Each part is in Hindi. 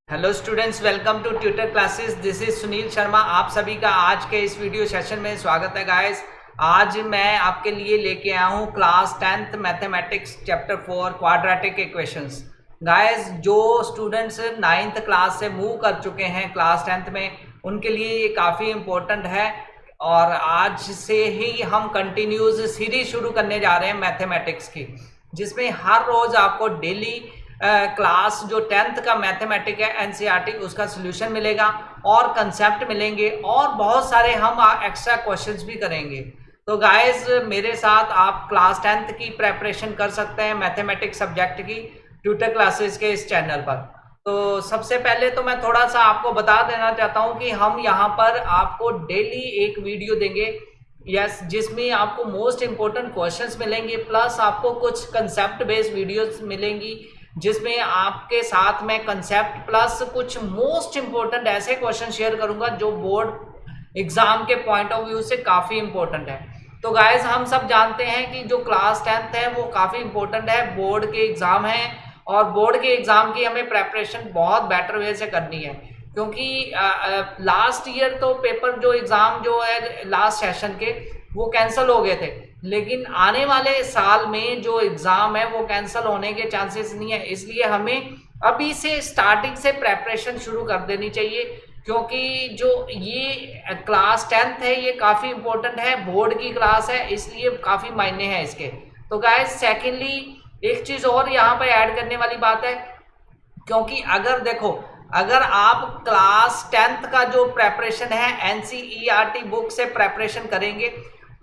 Hello students, welcome to tutor classes. This is Sunil Sharma. आप सभी का आज के इस वीडियो सेशन में स्वागत है गाइस। आज मैं आपके लिए लेके आया हूँ class 10th mathematics chapter 4 quadratic equations. Guys, जो स्टूडेंट्स 9th क्लास से मूव कर चुके हैं क्लास 10th में, उनके लिए ये काफ़ी इम्पोर्टेंट है। और आज से ही हम कंटिन्यूस सीरीज शुरू करने जा रहे हैं मैथमेटिक्स की, जिसमें हर रोज़ आपको डेली क्लास जो 10th का मैथमेटिक है एनसीईआरटी, उसका सोल्यूशन मिलेगा और कंसेप्ट मिलेंगे और बहुत सारे हम एक्स्ट्रा क्वेश्चंस भी करेंगे। तो गाइस, मेरे साथ आप क्लास 10th की प्रेपरेशन कर सकते हैं मैथमेटिक्स सब्जेक्ट की ट्यूटर क्लासेस के इस चैनल पर। तो सबसे पहले तो मैं थोड़ा सा आपको बता देना चाहता हूं कि हम यहाँ पर आपको डेली एक वीडियो देंगे, यस, जिसमें आपको मोस्ट इम्पोर्टेंट क्वेश्चंस मिलेंगे, प्लस आपको कुछ कंसेप्ट बेस्ड वीडियोस मिलेंगी जिसमें आपके साथ में कंसेप्ट प्लस कुछ मोस्ट इम्पोर्टेंट ऐसे क्वेश्चन शेयर करूंगा जो बोर्ड एग्जाम के पॉइंट ऑफ व्यू से काफ़ी इम्पोर्टेंट है। तो गाइस, हम सब जानते हैं कि जो क्लास 10th है वो काफ़ी इम्पोर्टेंट है, बोर्ड के एग्ज़ाम है और बोर्ड के एग्ज़ाम की हमें प्रेपरेशन बहुत बेटर वे से करनी है, क्योंकि लास्ट ईयर तो पेपर जो एग्ज़ाम जो है लास्ट सेशन के वो कैंसिल हो गए थे, लेकिन आने वाले साल में जो एग्ज़ाम है वो कैंसिल होने के चांसेस नहीं है। इसलिए हमें अभी से स्टार्टिंग से प्रेपरेशन शुरू कर देनी चाहिए, क्योंकि जो ये क्लास 10th है ये काफ़ी इम्पोर्टेंट है, बोर्ड की क्लास है, इसलिए काफ़ी मायने हैं इसके। तो गाइस, सेकेंडली एक चीज़ और यहाँ पर ऐड करने वाली बात है, क्योंकि अगर देखो, अगर आप क्लास 10th का जो प्रेपरेशन है एनसीईआरटी बुक से प्रेपरेशन करेंगे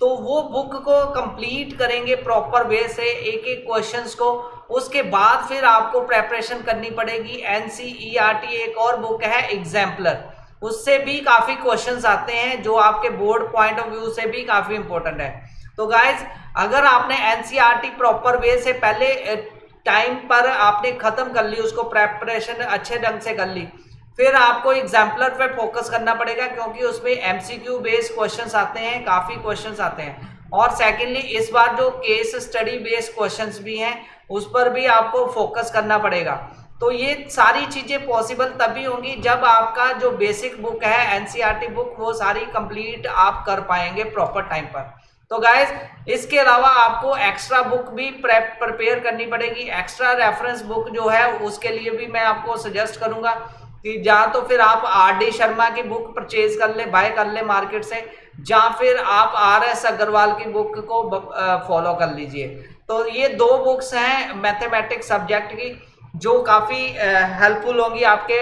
तो वो बुक को कंप्लीट करेंगे प्रॉपर वे से, एक एक क्वेश्चंस को, उसके बाद फिर आपको प्रेपरेशन करनी पड़ेगी एनसीईआरटी। एक और बुक है एग्जाम्पलर, उससे भी काफ़ी क्वेश्चंस आते हैं जो आपके बोर्ड पॉइंट ऑफ व्यू से भी काफ़ी इंपॉर्टेंट है। तो गाइज, अगर आपने एनसीईआरटी प्रॉपर वे से पहले टाइम पर आपने ख़त्म कर ली, उसको प्रेपरेशन अच्छे ढंग से कर ली, फिर आपको एग्जाम्पलर पे फोकस करना पड़ेगा, क्योंकि उसमें एमसीक्यू बेस्ड क्वेश्चंस आते हैं, काफ़ी क्वेश्चंस आते हैं। और सेकेंडली इस बार जो केस स्टडी बेस्ड क्वेश्चंस भी हैं उस पर भी आपको फोकस करना पड़ेगा। तो ये सारी चीज़ें पॉसिबल तभी होंगी जब आपका जो बेसिक बुक है एनसीईआरटी बुक वो सारी कंप्लीट आप कर पाएंगे प्रॉपर टाइम पर। तो गाइज, इसके अलावा आपको एक्स्ट्रा बुक भी प्रिपेयर करनी पड़ेगी। एक्स्ट्रा रेफरेंस बुक जो है उसके लिए भी मैं आपको सजेस्ट करूंगा कि या तो फिर आप आर.डी. शर्मा की बुक परचेज कर ले, बाय कर ले मार्केट से, या फिर आप आर.एस. अग्रवाल की बुक को फॉलो कर लीजिए। तो ये दो बुक्स हैं मैथमेटिक्स सब्जेक्ट की जो काफ़ी हेल्पफुल होंगी आपके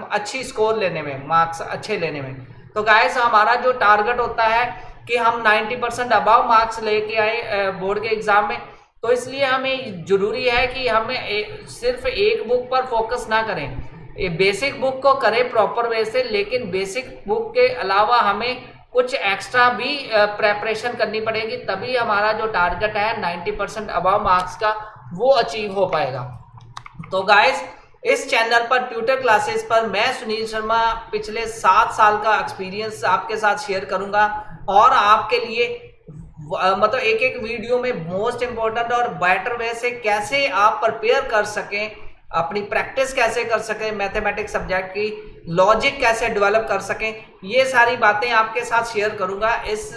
अच्छी स्कोर लेने में, मार्क्स अच्छे लेने में। तो गाइस, हमारा जो टारगेट होता है कि हम 90% अबव मार्क्स लेके आए बोर्ड के एग्ज़ाम में, तो इसलिए हमें ज़रूरी है कि हमें सिर्फ एक बुक पर फोकस ना करें, बेसिक बुक को करें प्रॉपर वे से, लेकिन बेसिक बुक के अलावा हमें कुछ एक्स्ट्रा भी प्रेपरेशन करनी पड़ेगी, तभी हमारा जो टारगेट है 90% अबव मार्क्स का वो अचीव हो पाएगा। तो गाइस, इस चैनल पर ट्यूटर क्लासेस पर मैं सुनील शर्मा पिछले 7 साल का एक्सपीरियंस आपके साथ शेयर करूंगा और आपके लिए मतलब एक एक वीडियो में मोस्ट इम्पोर्टेंट और बेटर वे से कैसे आप प्रिपेयर कर सकें, अपनी प्रैक्टिस कैसे कर सकें, मैथमेटिक्स सब्जेक्ट की लॉजिक कैसे डेवलप कर सकें, ये सारी बातें आपके साथ शेयर करूंगा इस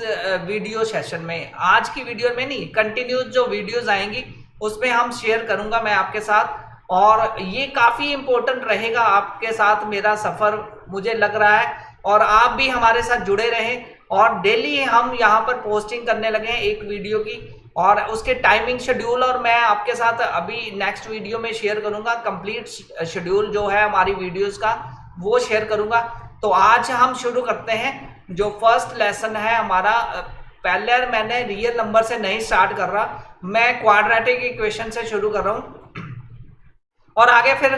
वीडियो सेशन में। आज की वीडियो में नहीं, कंटिन्यूस जो वीडियोस आएंगी उसमें हम शेयर करूंगा मैं आपके साथ, और ये काफ़ी इम्पोर्टेंट रहेगा आपके साथ मेरा सफ़र, मुझे लग रहा है। और आप भी हमारे साथ जुड़े रहें, और डेली हम यहाँ पर पोस्टिंग करने लगे हैं एक वीडियो की, और उसके टाइमिंग शेड्यूल और मैं आपके साथ अभी नेक्स्ट वीडियो में शेयर करूंगा, कंप्लीट शेड्यूल जो है हमारी वीडियोस का वो शेयर करूंगा। तो आज हम शुरू करते हैं। जो फर्स्ट लेसन है हमारा, पहले मैंने रियल नंबर से नहीं स्टार्ट कर रहा, मैं क्वाड्रेटिक इक्वेशन से शुरू कर रहा हूँ और आगे फिर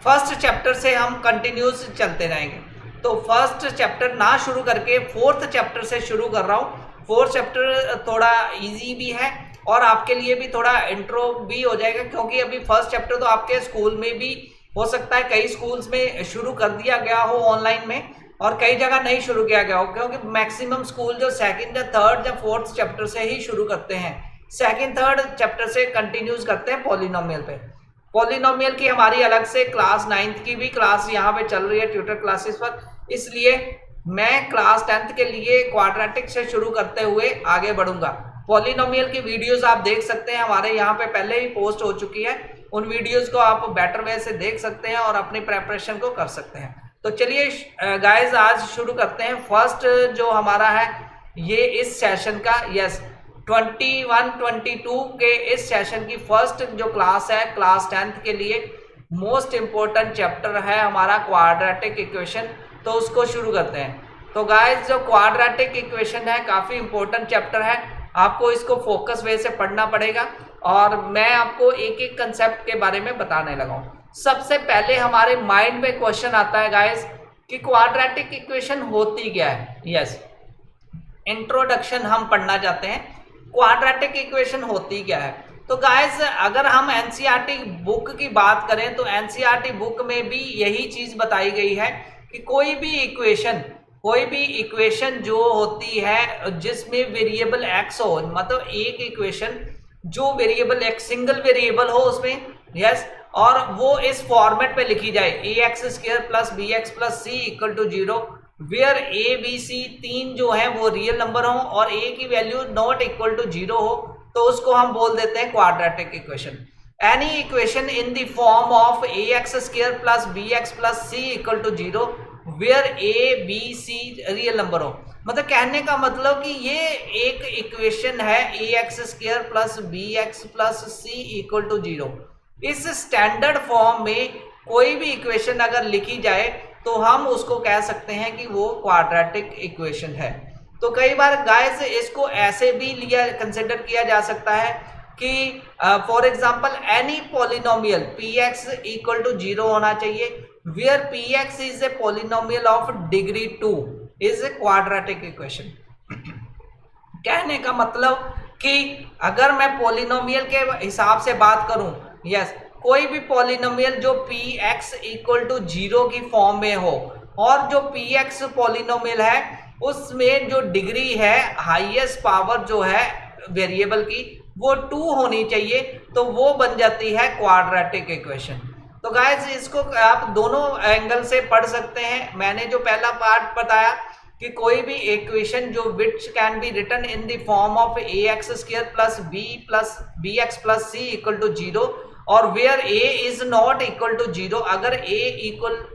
फर्स्ट चैप्टर से हम कंटिन्यूस चलते रहेंगे। तो फर्स्ट चैप्टर ना शुरू करके फोर्थ चैप्टर से शुरू कर रहा हूँ। फोर्थ चैप्टर थोड़ा इजी भी है और आपके लिए भी थोड़ा इंट्रो भी हो जाएगा, क्योंकि अभी फर्स्ट चैप्टर तो आपके स्कूल में भी हो सकता है, कई स्कूल्स में शुरू कर दिया गया हो ऑनलाइन में, और कई जगह नहीं शुरू किया गया हो, क्योंकि मैक्सिमम स्कूल जो सेकंड या थर्ड या फोर्थ चैप्टर से ही शुरू करते हैं, सेकंड थर्ड चैप्टर से कंटिन्यूज करते हैं पॉलिनोमियल पे। पॉलिनोमियल की हमारी अलग से क्लास 9th की भी क्लास यहाँ पे चल रही है ट्यूटर क्लासेस पर, इसलिए मैं क्लास 10th के लिए क्वाड्रेटिक से शुरू करते हुए आगे बढ़ूंगा। पॉलिनोमियल की वीडियोस आप देख सकते हैं, हमारे यहाँ पे पहले ही पोस्ट हो चुकी है, उन वीडियोस को आप बेटर वे से देख सकते हैं और अपनी प्रेपरेशन को कर सकते हैं। तो चलिए गाइस आज शुरू करते हैं। फर्स्ट जो हमारा है ये इस सेशन का 21-22 के इस सेशन की फर्स्ट जो क्लास है क्लास 10th के लिए मोस्ट इंपॉर्टेंट चैप्टर है हमारा क्वाड्रेटिक इक्वेशन। तो उसको शुरू करते हैं। तो गाइस जो क्वाड्रेटिक इक्वेशन है काफ़ी इंपॉर्टेंट चैप्टर है, आपको इसको फोकस वे से पढ़ना पड़ेगा और मैं आपको एक एक कंसेप्ट के बारे में बताने लगा हूँ। सबसे पहले हमारे माइंड में क्वेश्चन आता है गाइस कि क्वाड्रेटिक इक्वेशन होती क्या है। यस, इंट्रोडक्शन हम पढ़ना चाहते हैं, क्वाड्रेटिक इक्वेशन होती क्या है। तो गाइस अगर हम एनसीईआरटी बुक की बात करें तो एनसीईआरटी बुक में भी यही चीज बताई गई है कि कोई भी इक्वेशन जो होती है जिसमें वेरिएबल एक्स हो, मतलब एक इक्वेशन जो वेरिएबल एक्स सिंगल वेरिएबल हो उसमें, यस, और वो इस फॉर्मेट पे लिखी जाए ax² + bx + c = 0 where a b c तीन जो है वो रियल नंबर हो और a की वैल्यू नॉट इक्वल टू 0 हो, तो उसको हम बोल देते हैं quadratic equation. Any equation in the form of ax² + bx + c = 0 where a b c real number हो। मतलब कहने का मतलब कि ये एक इक्वेशन है ax² + bx + c = 0। इस स्टैंडर्ड फॉर्म में कोई भी इक्वेशन अगर लिखी जाए तो हम उसको कह सकते हैं कि वो क्वाड्रेटिक इक्वेशन है। तो कई बार गाइस इसको ऐसे भी लिया कंसिडर किया जा सकता है कि for example any polynomial px = 0 होना चाहिए where px is a polynomial of degree 2 is a quadratic equation. कहने का मतलब कि अगर मैं पॉलिनोमियल के हिसाब से बात करूं, यस, कोई भी पॉलिनोमियल जो px = 0 की फॉर्म में हो और जो px पॉलिनोमियल है उसमें जो डिग्री है हाईएस्ट पावर जो है वेरिएबल की वो 2 होनी चाहिए, तो वो बन जाती है क्वाड्रेटिक इक्वेशन। तो गाइस इसको आप दोनों एंगल से पढ़ सकते हैं। मैंने जो पहला पार्ट बताया कि कोई भी इक्वेशन जो which can be written in the form of ax² + bx + c = 0 और where a is not equal to 0, अगर a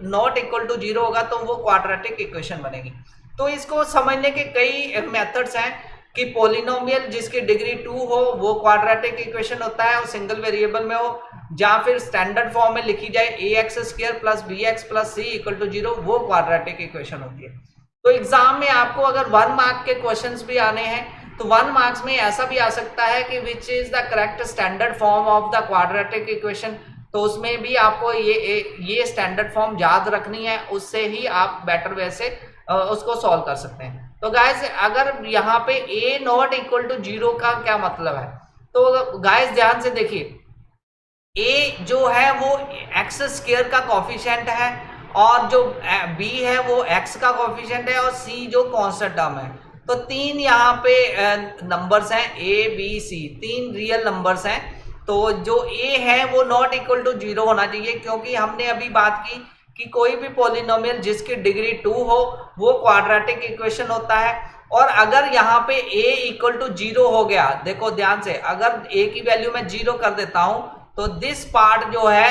नॉट इक्वल टू 0 होगा तो वो क्वाड्रेटिक इक्वेशन बनेगी। तो इसको समझने के कई मेथड्स हैं कि पॉलिनोमियल जिसकी डिग्री 2 हो वो क्वाड्रेटिक इक्वेशन होता है और सिंगल वेरिएबल में हो, या फिर स्टैंडर्ड फॉर्म में लिखी जाए ax² + bx + c = 0 वो क्वाड्रेटिक इक्वेशन होती है। तो एग्जाम में आपको अगर 1 मार्क के क्वेश्चंस भी आने हैं तो 1 मार्क्स में ऐसा भी आ सकता है कि which is the correct standard form of the quadratic equation. तो उसमें भी आपको ये स्टैंडर्ड फॉर्म याद रखनी है, उससे ही आप बेटर वे से उसको सॉल्व कर सकते हैं। तो गाइस अगर यहाँ पे a नॉट इक्वल टू 0 का क्या मतलब है, तो गाइस ध्यान से देखिए, a जो है वो x² का कोफिशिएंट है और जो b है वो x का कोफिशिएंट है और c जो कांस्टेंट टर्म है। तो तीन यहाँ पे नंबर्स हैं a b c, तीन रियल नंबर्स हैं। तो जो a है वो नॉट इक्वल टू 0 होना चाहिए, क्योंकि हमने अभी बात की कि कोई भी पॉलिनोमियल जिसकी डिग्री 2 हो वो क्वाड्रेटिक इक्वेशन होता है। और अगर यहाँ पे a = 0 हो गया, देखो ध्यान से, अगर a की वैल्यू मैं 0 कर देता हूँ तो दिस पार्ट जो है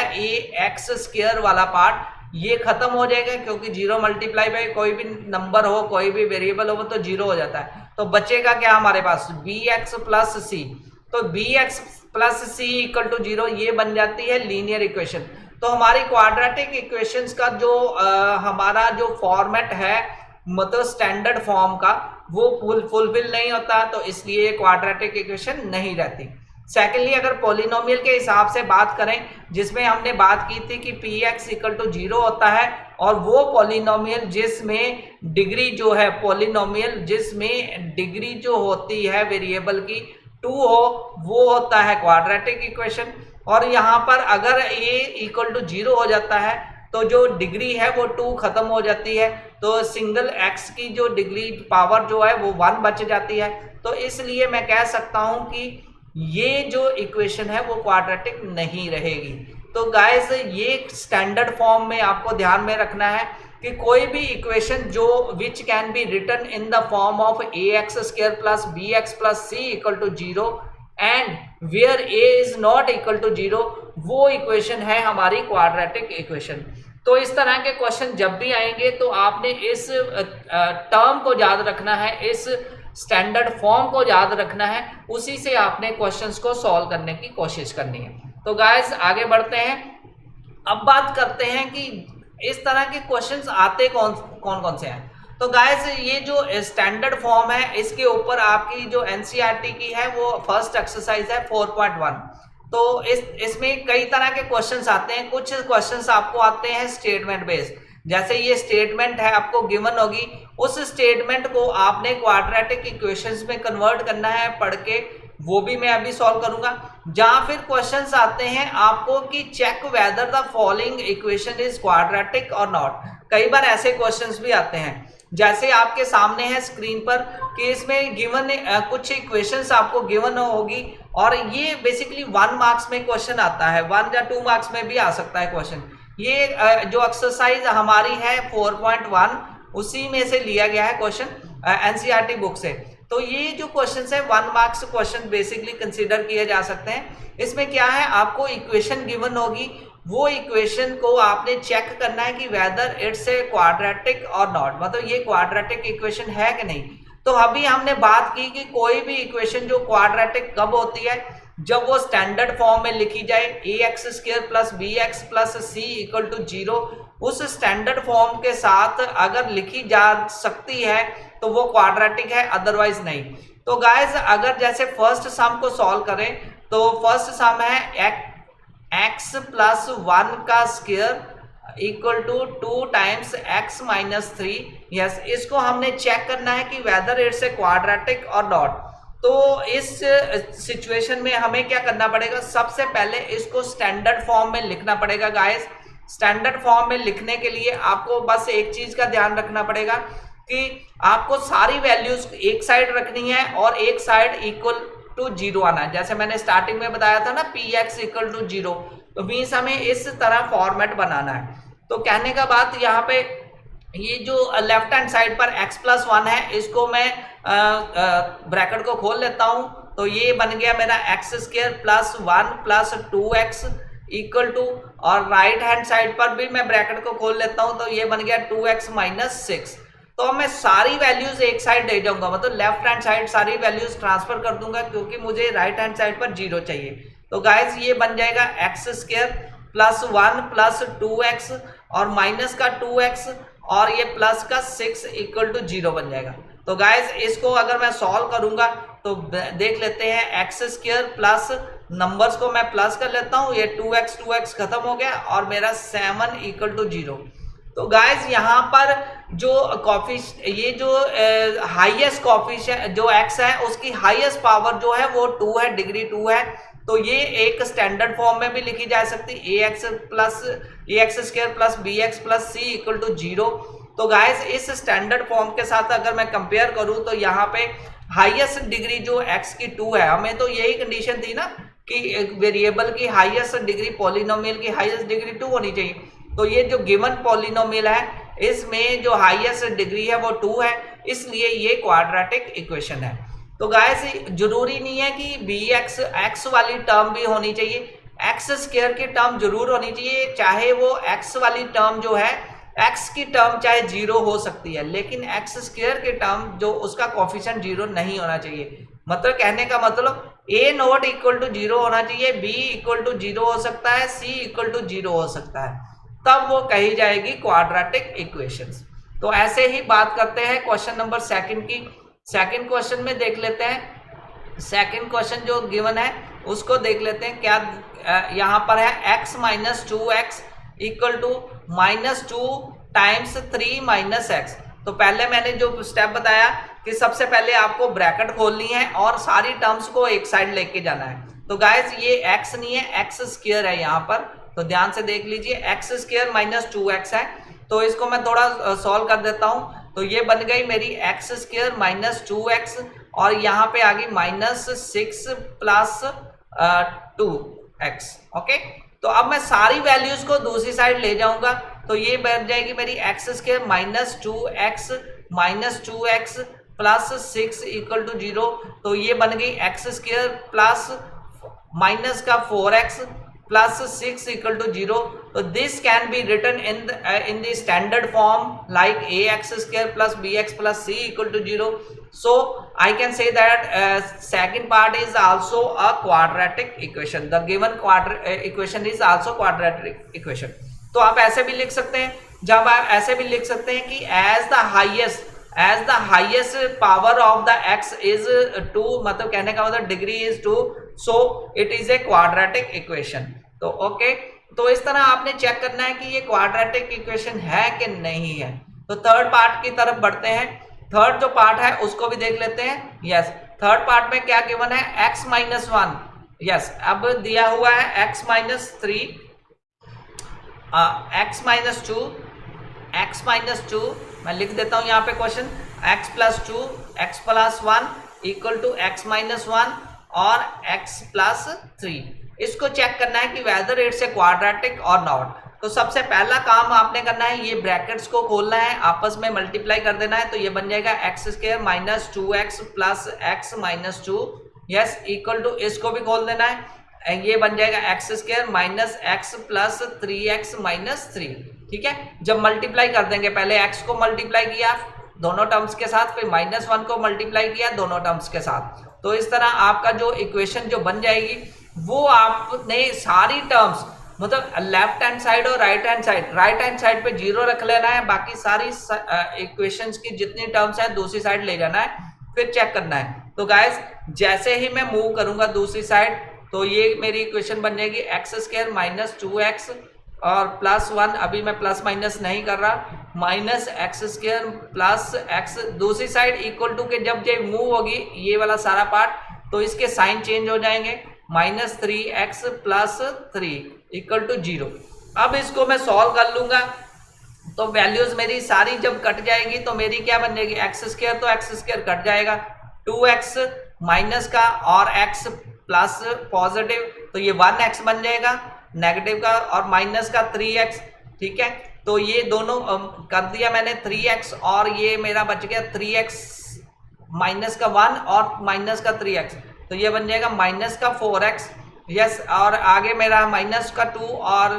ax² वाला पार्ट ये खत्म हो जाएगा, क्योंकि 0 × कोई भी नंबर हो कोई भी वेरिएबल हो तो 0 हो जाता है। तो बचेगा क्या हमारे पास bx + c, तो bx + c = 0 ये बन जाती है लीनियर इक्वेशन। तो हमारी क्वाड्रेटिक इक्वेशंस का जो हमारा जो फॉर्मेट है मतलब स्टैंडर्ड फॉर्म का वो फुलफिल नहीं होता, तो इसलिए क्वाड्रेटिक इक्वेशन नहीं रहती। सेकेंडली अगर पॉलिनोमियल के हिसाब से बात करें जिसमें हमने बात की थी कि px = 0 होता है और वो पॉलिनोमियल जिसमें डिग्री जो है पॉलिनोमियल जिसमें डिग्री जो होती है वेरिएबल की 2 हो वो होता है क्वाड्रेटिक इक्वेशन। और यहाँ पर अगर a = 0 हो जाता है तो जो डिग्री है वो 2 खत्म हो जाती है, तो सिंगल x की जो डिग्री पावर जो है वो 1 बच जाती है। तो इसलिए मैं कह सकता हूँ कि ये जो इक्वेशन है वो क्वाड्रेटिक नहीं रहेगी। तो गाइस ये स्टैंडर्ड फॉर्म में आपको ध्यान में रखना है कि कोई भी इक्वेशन जो which can be written in the form of A X square plus B X plus C equal to zero and where A is not equal to zero, वो इक्वेशन है हमारी क्वाड्रेटिक इक्वेशन। तो इस तरह के क्वेश्चन जब भी आएंगे तो आपने इस टर्म को याद रखना है, इस स्टैंडर्ड फॉर्म को याद रखना है, उसी से आपने क्वेश्चंस को सॉल्व करने की कोशिश करनी है। तो गाइस आगे बढ़ते हैं। अब बात करते हैं कि इस तरह के क्वेश्चंस आते कौन कौन से हैं। तो गाइस ये जो स्टैंडर्ड फॉर्म है इसके ऊपर आपकी जो एनसीईआरटी की है वो फर्स्ट एक्सरसाइज है 4.1। तो इसमें कई तरह के क्वेश्चंस आते हैं। कुछ क्वेश्चंस आपको आते हैं स्टेटमेंट बेस्ड, जैसे ये स्टेटमेंट है आपको गिवन होगी, उस स्टेटमेंट को आपने क्वाड्रेटिक इक्वेशंस में कन्वर्ट करना है पढ़ के, वो भी मैं अभी सॉल्व करूंगा। जहां फिर क्वेश्चंस आते हैं आपको कि check whether the following equation is quadratic और नॉट। कई बार ऐसे क्वेश्चंस भी आते हैं जैसे आपके सामने है स्क्रीन पर कि इसमें गिवन कुछ इक्वेशंस आपको गिवन होगी और ये बेसिकली 1 मार्क्स में क्वेश्चन आता है, 1 या 2 मार्क्स में भी आ सकता है क्वेश्चन। ये जो एक्सरसाइज हमारी है 4.1 उसी में से लिया गया है क्वेश्चन एनसीईआरटी बुक से। तो ये जो क्वेश्चन है 1 मार्क्स क्वेश्चन बेसिकली कंसीडर किए जा सकते हैं। इसमें क्या है, आपको इक्वेशन गिवन होगी, वो इक्वेशन को आपने चेक करना है कि वेदर इट्स ए क्वाड्रेटिक और नॉट, मतलब ये क्वाड्रेटिक इक्वेशन है कि नहीं। तो अभी हमने बात की कि कोई भी इक्वेशन जो क्वाड्रेटिक कब होती है, जब वो स्टैंडर्ड फॉर्म में लिखी जाए A X square plus B X plus C equal to zero, उस स्टैंडर्ड फॉर्म के साथ अगर लिखी जा सकती है तो वो क्वाड्रेटिक है, अदरवाइज नहीं। तो गाइस अगर जैसे फर्स्ट सम को सॉल्व करें तो फर्स्ट सम है एक्स प्लस 1 का square equal to 2 times X minus 3। Yes, इसको हमने चेक करना है कि वेदर इट्स ए क्वाड्रेटिक और नॉट। तो इस सिचुएशन में हमें क्या करना पड़ेगा, सबसे पहले इसको स्टैंडर्ड फॉर्म में लिखना पड़ेगा गाइस। स्टैंडर्ड फॉर्म में लिखने के लिए आपको बस एक चीज का ध्यान रखना पड़ेगा कि आपको सारी वैल्यूज एक साइड रखनी है और एक साइड इक्वल टू जीरो आना है। जैसे मैंने स्टार्टिंग में बताया था ना P X equal to zero, तो मीन्स हमें इस तरह फॉर्मेट बनाना है। तो कहने का बात यहाँ पे ये जो लेफ्ट हैंड साइड पर x प्लस 1 है, इसको मैं ब्रैकेट को खोल लेता हूं, तो ये बन गया मेरा X square plus 1 plus 2x equal to, और राइट हैंड साइड पर भी मैं ब्रैकेट को खोल लेता हूं, तो ये बन गया 2x माइनस 6। तो मैं सारी वैल्यूज एक साइड ले जाऊंगा, मतलब लेफ्ट हैंड साइड सारी वैल्यूज ट्रांसफर कर दूंगा क्योंकि मुझे राइट हैंड साइड पर जीरो चाहिए। तो गाइस ये बन जाएगा X square plus 1 plus 2x और माइनस का 2x और ये प्लस का 6 इक्वल टू जीरो बन जाएगा। तो गाइस इसको अगर मैं सॉल्व करूंगा तो देख लेते हैं, एक्स स्क्वायर प्लस नंबर्स को मैं प्लस कर लेता हूं, ये 2x खत्म हो गया और मेरा 7 इक्वल टू जीरो। तो गाइस यहाँ पर जो ये जो हाईएस्ट कॉफिशिएंट जो x है उसकी हाईएस्ट पावर जो है वो 2 है, डिग्री 2 है। तो ये एक स्टैंडर्ड फॉर्म में भी लिखी जा सकती है, A X square plus B X plus C equal to zero. तो गाइस इस स्टैंडर्ड फॉर्म के साथ अगर मैं कंपेयर करूं तो यहाँ पे हाईएस्ट डिग्री जो x की 2 है, हमें तो यही कंडीशन थी ना कि वेरिएबल की हाईएस्ट डिग्री, पॉलिनोमियल की हाईएस्ट डिग्री 2 होनी चाहिए। तो ये जो गिवन पॉलिनोमियल है इसमें जो हाईएस्ट डिग्री है वो 2 है, इसलिए ये क्वाड्रेटिक इक्वेशन है। तो गाइस जरूरी नहीं है कि बी एक्स वाली टर्म भी होनी चाहिए, एक्स स्क्वायर की टर्म जरूर होनी चाहिए, चाहे वो एक्स वाली टर्म जो है एक्स की टर्म चाहे जीरो हो सकती है, लेकिन एक्स स्क्वायर की टर्म जो उसका कोफिशिएंट जीरो नहीं होना चाहिए। मतलब कहने का मतलब ए नॉट इक्वल टू जीरो होना चाहिए, बी इक्वल टू जीरो हो सकता है, सी इक्वल टू जीरो हो सकता है, तब वो कही जाएगी क्वाड्रेटिक इक्वेशंस। तो ऐसे ही बात करते हैं क्वेश्चन नंबर सेकंड की। सेकंड क्वेश्चन में देख लेते हैं, सेकंड क्वेश्चन जो गिवन है उसको देख लेते हैं। क्या यहाँ पर है x minus 2x equal to minus 2 times 3 minus x। तो पहले मैंने जो स्टेप बताया कि सबसे पहले आपको ब्रैकेट खोलनी है और सारी टर्म्स को एक साइड लेके जाना है। तो गाइस ये x नहीं है, एक्स स्क्वायर है यहाँ पर, तो ध्यान से देख लीजिए, एक्स स्क्वायर माइनस 2x है। तो इसको मैं थोड़ा सॉल्व कर देता हूँ, तो ये बन गई मेरी एक्स स्क्वायर माइनस 2x और यहाँ पे आ गई माइनस 6 प्लस 2x। ओके, तो अब मैं सारी वैल्यूज को दूसरी साइड ले जाऊंगा, तो ये बन जाएगी मेरी X square minus 2x plus 6 equal to 0। तो ये बन गई एक्स स्क्वायर प्लस माइनस का 4x प्लस 6 इक्वल टू 0। तो this can be written in the standard form like ax square plus bx plus c equal to 0। So I can say that second part is also a quadratic equation. The given equation is also quadratic equation. तो आप ऐसे भी लिख सकते हैं, जब आप ऐसे भी लिख सकते हैं कि as the highest power of the x is 2, मतलब कहने का मतलब degree is 2, so it is a quadratic equation. तो ओके, तो इस तरह आपने चेक करना है कि ये क्वाड्रेटिक इक्वेशन है कि नहीं है। तो थर्ड पार्ट की तरफ बढ़ते हैं। थर्ड जो पार्ट है उसको भी देख लेते हैं। यस, थर्ड पार्ट में क्या गिवन है, x माइनस 1। यस, अब दिया हुआ है x माइनस 3, x माइनस 2, मैं लिख देता हूं यहाँ पे question, x plus 2, x plus 1 equal to x minus 1 और x प्लस 3। इसको चेक करना है कि वेदर इट्स ए क्वाड्रेटिक और नॉट। तो सबसे पहला काम आपने करना है, ये ब्रैकेट्स को खोलना है, आपस में मल्टीप्लाई कर देना है। तो ये बन जाएगा X square minus 2x plus x minus 2, yes, equal to, इसको भी खोल देना है, ये बन जाएगा X square minus x plus 3x minus 3। ठीक है, जब मल्टीप्लाई कर देंगे, पहले x को मल्टीप्लाई किया दोनों टर्म्स के साथ, फिर माइनस 1 को मल्टीप्लाई किया दोनों टर्म्स के साथ। तो इस तरह आपका जो इक्वेशन जो बन जाएगी वो आपने सारी टर्म्स, मतलब लेफ्ट हैंड साइड और राइट हैंड साइड पे 0 रख लेना है, बाकी सारी इक्वेशंस की जितनी टर्म्स हैं दूसरी साइड ले जाना है, फिर चेक करना है। तो गाइस जैसे ही मैं मूव करूंगा दूसरी साइड, तो ये मेरी इक्वेशन बन जाएगी एक्स स्क्वायर माइनस 2x और प्लस 1, अभी मैं प्लस माइनस नहीं कर रहा, minus x square plus x, दूसरी साइड इक्वल टू के जब ये मूव होगी ये वाला सारा पार्ट, तो इसके साइन चेंज हो जाएंगे, minus 3x plus 3 equal to 0। अब इसको मैं सॉल्व कर लूंगा, तो वैल्यूज मेरी सारी जब कट जाएगी तो मेरी क्या बन जाएगी, एक्स स्क्वायर, तो एक्स स्क्वायर कट जाएगा, 2x माइनस का और x प्लस पॉजिटिव, तो ये 1x बन जाएगा नेगेटिव का, और माइनस का 3x। ठीक है, तो ये दोनों कर दिया मैंने 3x, और ये मेरा बच गया 3x माइनस का 1 और माइनस का 3x, तो ये बन जाएगा माइनस का 4x। यस, और आगे मेरा माइनस का 2 और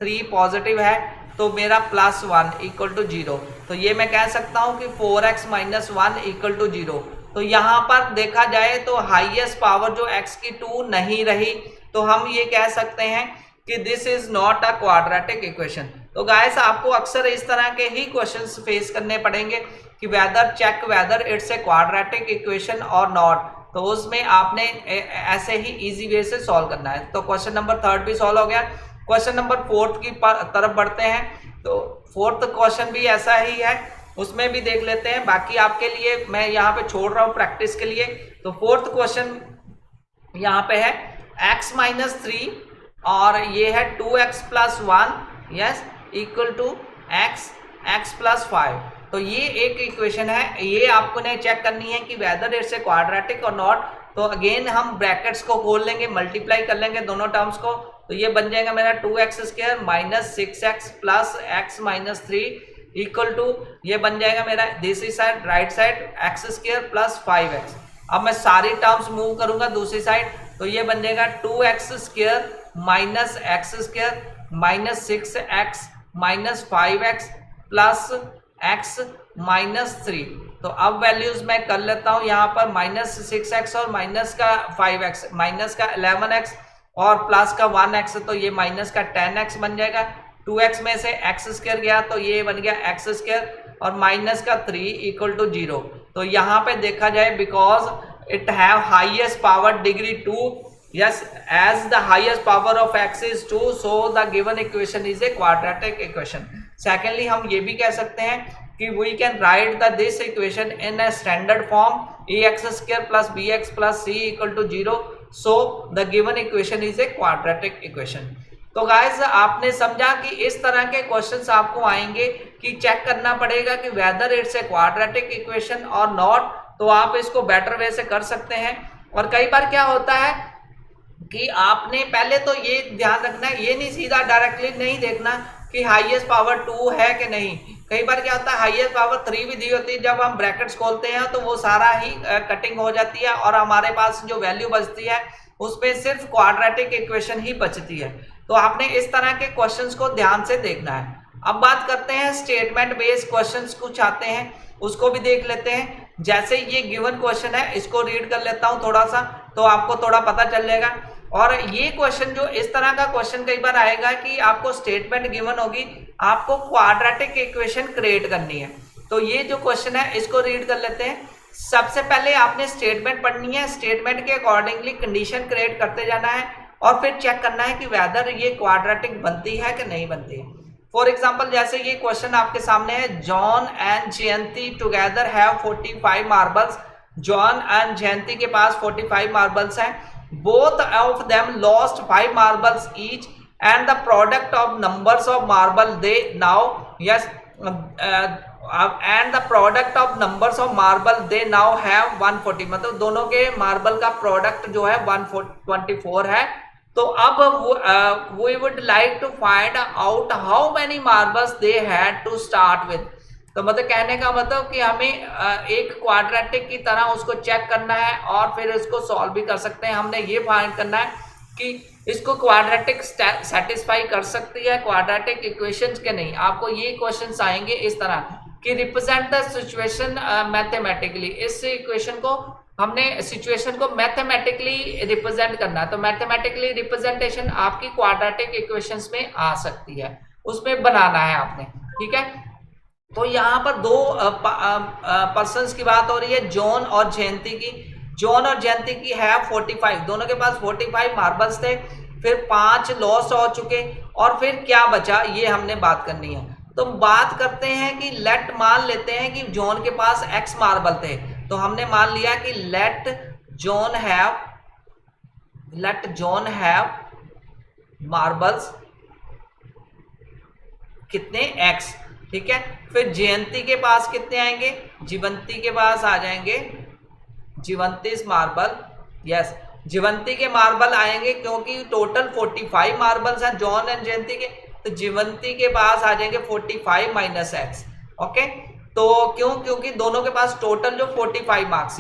3 पॉजिटिव है, तो मेरा प्लस 1 इक्वल टू 0। तो ये मैं कह सकता हूं कि 4x माइनस 1 इक्वल टू 0। तो यहाँ पर देखा जाए तो हाईएस्ट पावर जो x की 2 नहीं रही, तो हम ये कह सकते हैं कि this is not a quadratic equation. तो गाइस आपको अक्सर इस तरह के ही क्वेश्चंस फेस करने पड़ेंगे कि whether it's a quadratic equation और नॉट। तो उसमें आपने ऐसे ही इजी वे से सॉल्व करना है। तो क्वेश्चन नंबर 3 भी सॉल्व हो गया। क्वेश्चन नंबर 4 की तरफ बढ़ते हैं। तो 4th क्वेश्चन भी ऐसा ही है, उसमें भी देख लेते हैं। बाकी आपके लिए मैं यहाँ पे छोड़ रहा हूँ प्रैक्टिस के लिए। तो 4th क्वेश्चन यहाँ पे है x माइनस 3 और ये है 2x plus 1, yes, equal to x plus 5। तो ये एक इक्वेशन है, ये आपको ने चेक करनी है कि वेदर इट्स ए क्वाड्रेटिक और नॉट। तो अगेन हम ब्रैकेट्स को खोल लेंगे, मल्टीप्लाई कर लेंगे दोनों टर्म्स को। तो ये बन जाएगा मेरा 2x square minus 6x plus x minus 3 equal to, ये बन जाएगा मेरा दूसरी side right side x square plus 5x। अब मैं सारी टर्म्स मूव करूंगा दूसरी साइड, तो ये बन जाएगा 2x square minus x square minus 6x minus 5x plus x minus 3। तो अब वैल्यूज मैं कर लेता हूं यहाँ पर, माइनस 6x और माइनस का 5x, माइनस का 11x और प्लस का 1x, तो ये माइनस का 10x बन जाएगा। 2x में से x स्क्वायर गया तो ये बन गया x स्क्वायर और माइनस का 3 इक्वल टू 0। तो यहाँ पे देखा जाए because it have highest power degree 2, yes, as the highest power of x is 2, so the given equation is a quadratic equation. Secondly, हम ये भी कह सकते हैं कि we can write this equation in a standard form, ax square plus bx plus c equal to 0, so the given equation is a quadratic equation. तो गाइस आपने समझा कि इस तरह के क्वेश्चंस आपको आएंगे कि चेक करना पड़ेगा कि whether it's a quadratic equation और नॉट। तो आप इसको बेटर वे से कर सकते हैं। और कई बार क्या होता है कि आपने पहले तो ये ध्यान रखना है, ये नहीं सीधा डायरेक्टली नहीं देखना कि हाईएस्ट पावर 2 है कि नहीं। कई बार क्या होता है हाईएस्ट पावर 3 भी दी होती है, जब हम ब्रैकेट्स खोलते हैं तो वो सारा ही कटिंग हो जाती है और हमारे पास जो वैल्यू बचती है उसमें सिर्फ क्वाड्रेटिक इक्वेशन ही बचती है। तो आपने इस तरह के क्वेश्चंस को ध्यान से देखना है। अब बात करते हैं स्टेटमेंट बेस्ड क्वेश्चंस कुछ आते हैं, उसको भी देख लेते हैं। जैसे ये गिवन क्वेश्चन है, इसको रीड कर लेता हूं थोड़ा सा, तो आपको थोड़ा पता चल जाएगा। और ये क्वेश्चन जो इस तरह का क्वेश्चन कई बार आएगा कि आपको स्टेटमेंट गिवन होगी, आपको क्वाड्रेटिक इक्वेशन क्रिएट करनी है। तो ये जो क्वेश्चन है इसको रीड कर लेते हैं। सबसे पहले आपने स्टेटमेंट पढ़नी है, स्टेटमेंट के अकॉर्डिंगली कंडीशन क्रिएट करते जाना है और फिर चेक करना है कि वेदर ये क्वाड्रेटिक बनती है कि नहीं बनती है। फॉर एग्जाम्पल जैसे ये क्वेश्चन आपके सामने है, John and Jayanti together have 45 marbles. John and Jayanti के पास 45 मार्बल्स हैं। Both of them lost 5 marbles each and the product of numbers of marble they now yes and the product of numbers of marble they now have 140। मतलब दोनों के मार्बल का प्रोडक्ट जो है 124 है। तो अब we would like to find out how many marbles they had to start with। तो मतलब कहने का मतलब कि हमें एक क्वाड्रेटिक की तरह उसको चेक करना है और फिर इसको सॉल्व भी कर सकते हैं। हमने ये फाइंड करना है कि इसको क्वाड्रेटिक सेटिस्फाई कर सकती है क्वाड्रेटिक इक्वेशंस के नहीं। आपको ये क्वेश्चंस आएंगे इस तरह कि रिप्रेजेंट द सिचुएशन मैथमेटिकली। इस इक्वेशन को हमने सिचुएशन को मैथमेटिकली रिप्रेजेंट करना है। तो मैथमेटिकली रिप्रेजेंटेशन आपकी क्वाड्रेटिक इक्वेशंस में आ सकती है, उसमें बनाना है आपने, ठीक है। तो यहाँ पर दो पर्सन्स की बात हो रही है, जॉन और जयंती की। जॉन और जयंती की है 45, दोनों के पास 45 मार्बल्स थे, फिर 5 लॉस हो चुके और फिर क्या बचा ये हमने बात करनी है। तो बात करते हैं कि लेट मान लेते हैं कि जॉन के पास x मार्बल थे। तो हमने मान लिया कि लेट जॉन हैव मार्बल्स कितने x, ठीक है। फिर जयंती के पास कितने आएंगे, जीवंती के पास आ जाएंगे जीवंतीस मार्बल, यस जीवंती के मार्बल आएंगे क्योंकि टोटल 45 मार्बल्स हैं जॉन एंड जयंती के। तो जीवंती के पास आ जाएंगे 45 माइनस एक्स, ओके। तो क्योंकि दोनों के पास टोटल जो 45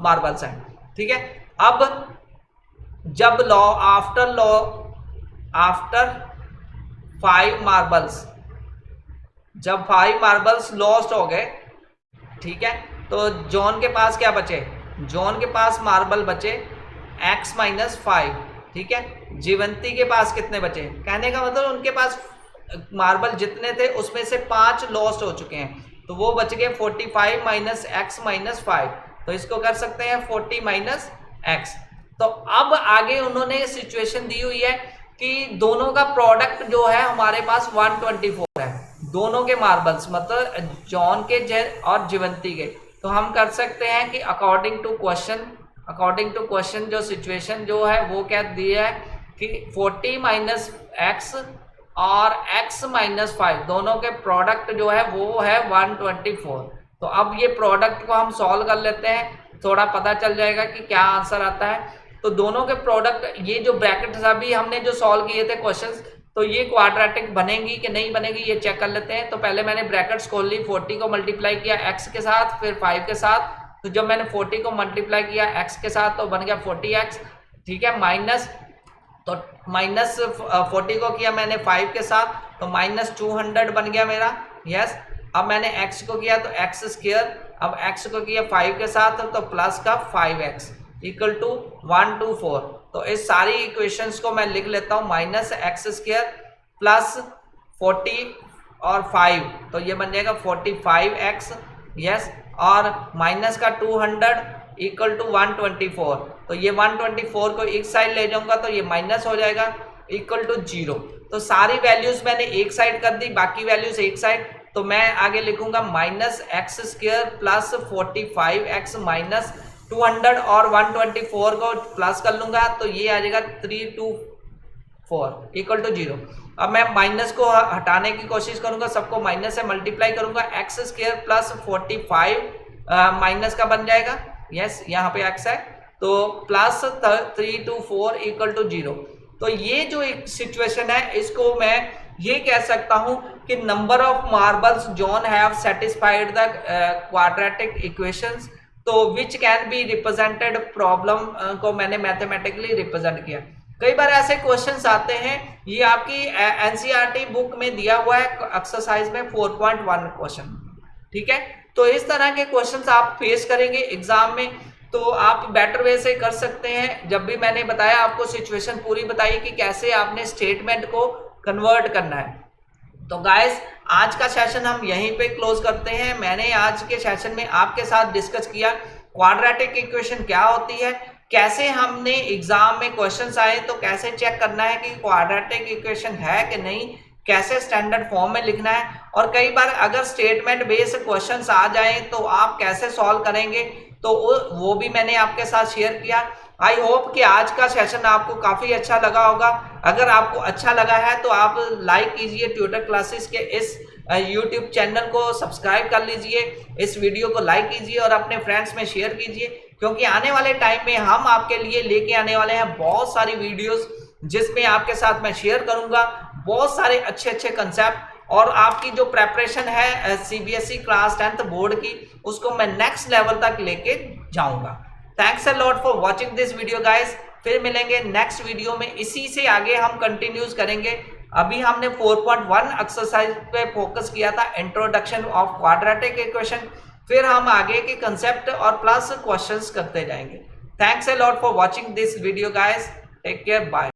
मार्बल्स हैं, ठीक है। अब जब आफ्टर 5 मार्बल्स, जब 5 मार्बल्स लॉस्ट हो गए, ठीक है, तो जॉन के पास क्या बचे, जॉन के पास मार्बल बचे x माइनस 5, ठीक है। जीवंती के पास कितने बचे, कहने का मतलब उनके पास मार्बल जितने थे उसमें से 5 लॉस्ट हो चुके हैं, तो वो बच गए 45 माइनस एक्स माइनस 5। तो इसको कर सकते हैं 40 माइनस एक्स। तो अब आगे उन्होंने सिचुएशन दी हुई है कि दोनों का प्रोडक्ट जो है हमारे पास 124 है, दोनों के मार्बल्स मतलब जॉन के और जीवंती के। तो हम कर सकते हैं कि अकॉर्डिंग टू क्वेश्चन जो सिचुएशन जो है वो क्या दिया है कि 40 माइनस एक्स और x माइनस 5 दोनों के प्रोडक्ट जो है वो है 124। तो अब ये प्रोडक्ट को हम सॉल्व कर लेते हैं, थोड़ा पता चल जाएगा कि क्या आंसर आता है। तो दोनों के प्रोडक्ट, ये जो ब्रैकेट्स अभी हमने जो सॉल्व किए थे क्वेश्चंस, तो ये क्वाड्रेटिक बनेगी कि नहीं बनेगी ये चेक कर लेते हैं। तो पहले मैंने ब्रैकेट्स खोल ली, 40 को मल्टीप्लाई किया x के साथ, फिर 5 के साथ। तो जब मैंने 40 को मल्टीप्लाई किया x के साथ तो बन गया 40x, ठीक है। माइनस, तो माइनस 40 को किया मैंने 5 के साथ तो माइनस 200 बन गया मेरा, यस। अब मैंने x को किया तो x स्क्वायर, अब x को किया 5 के साथ तो प्लस का 5x इक्वल टू 124। तो इस सारी इक्वेशंस को मैं लिख लेता हूँ, माइनस एक्स स्क्वायर प्लस 40 और 5, तो ये बन जाएगा 45x, यस। और माइनस का 200 इक्वल टू 124। तो ये 124 को एक साइड ले जाऊंगा तो ये माइनस हो जाएगा इक्वल टू 0। तो सारी वैल्यूज मैंने एक साइड कर दी, बाकी वैल्यूज एक साइड। तो मैं आगे लिखूंगा minus x square plus 45x minus 200 और 124 को प्लस कर लूंगा तो ये आ जाएगा 324 इक्वल टू 0। अब मैं माइनस को हटाने की कोशिश करूंगा, सबको माइनस से मल्टीप्लाई करूंगा, एक्स स्क्वायर प्लस 45 माइनस का बन जाएगा, यस यहाँ पे एक्स है, तो +3 to 4 = 0। तो ये जो एक सिचुएशन है इसको मैं ये कह सकता हूं कि number of marbles John have satisfied the quadratic equations, तो which can be represented problem को मैंने मैथमेटिकली रिप्रेजेंट किया। कई बार ऐसे क्वेश्चंस आते हैं, ये आपकी एनसीईआरटी बुक में दिया हुआ है एक्सरसाइज में 4.1 क्वेश्चन, ठीक है। तो इस तरह के क्वेश्चंस आप फेस करेंगे एग्जाम में, तो आप बेटर वे से कर सकते हैं। जब भी मैंने बताया आपको सिचुएशन पूरी बताई कि कैसे आपने स्टेटमेंट को कन्वर्ट करना है। तो गाइस आज का सेशन हम यहीं पे क्लोज करते हैं। मैंने आज के सेशन में आपके साथ डिस्कस किया क्वाड्रेटिक इक्वेशन क्या होती है, कैसे हमने एग्जाम में क्वेश्चंस आए तो कैसे चेक करना है कि क्वाड्रेटिक इक्वेशन है कि नहीं, कैसे स्टैंडर्ड फॉर्म में लिखना है, और कई बार अगर स्टेटमेंट बेस्ड क्वेश्चंस आ जाए तो आप कैसे सॉल्व करेंगे, तो वो भी मैंने आपके साथ शेयर किया। आई होप कि आज का सेशन आपको काफ़ी अच्छा लगा होगा। अगर आपको अच्छा लगा है तो आप लाइक कीजिए, ट्यूटर क्लासेस के इस यूट्यूब चैनल को सब्सक्राइब कर लीजिए, इस वीडियो को लाइक कीजिए और अपने फ्रेंड्स में शेयर कीजिए, क्योंकि आने वाले टाइम में हम आपके लिए लेके आने वाले हैं बहुत सारी वीडियोस जिसमें आपके साथ मैं शेयर करूंगा बहुत सारे अच्छे अच्छे कंसेप्ट, और आपकी जो प्रेपरेशन है सीबीएसई क्लास 10th बोर्ड की उसको मैं नेक्स्ट लेवल तक लेके जाऊंगा। Thanks a lot for watching this video guys. फिर मिलेंगे नेक्स्ट वीडियो में, इसी से आगे हम कंटिन्यूज करेंगे। अभी हमने 4.1 एक्सरसाइज पे फोकस किया था, इंट्रोडक्शन ऑफ क्वाड्रेटिक इक्वेशन। फिर हम आगे के कंसेप्ट और प्लस क्वेश्चंस करते जाएंगे। Thanks a lot for watching this video guys, take care, bye.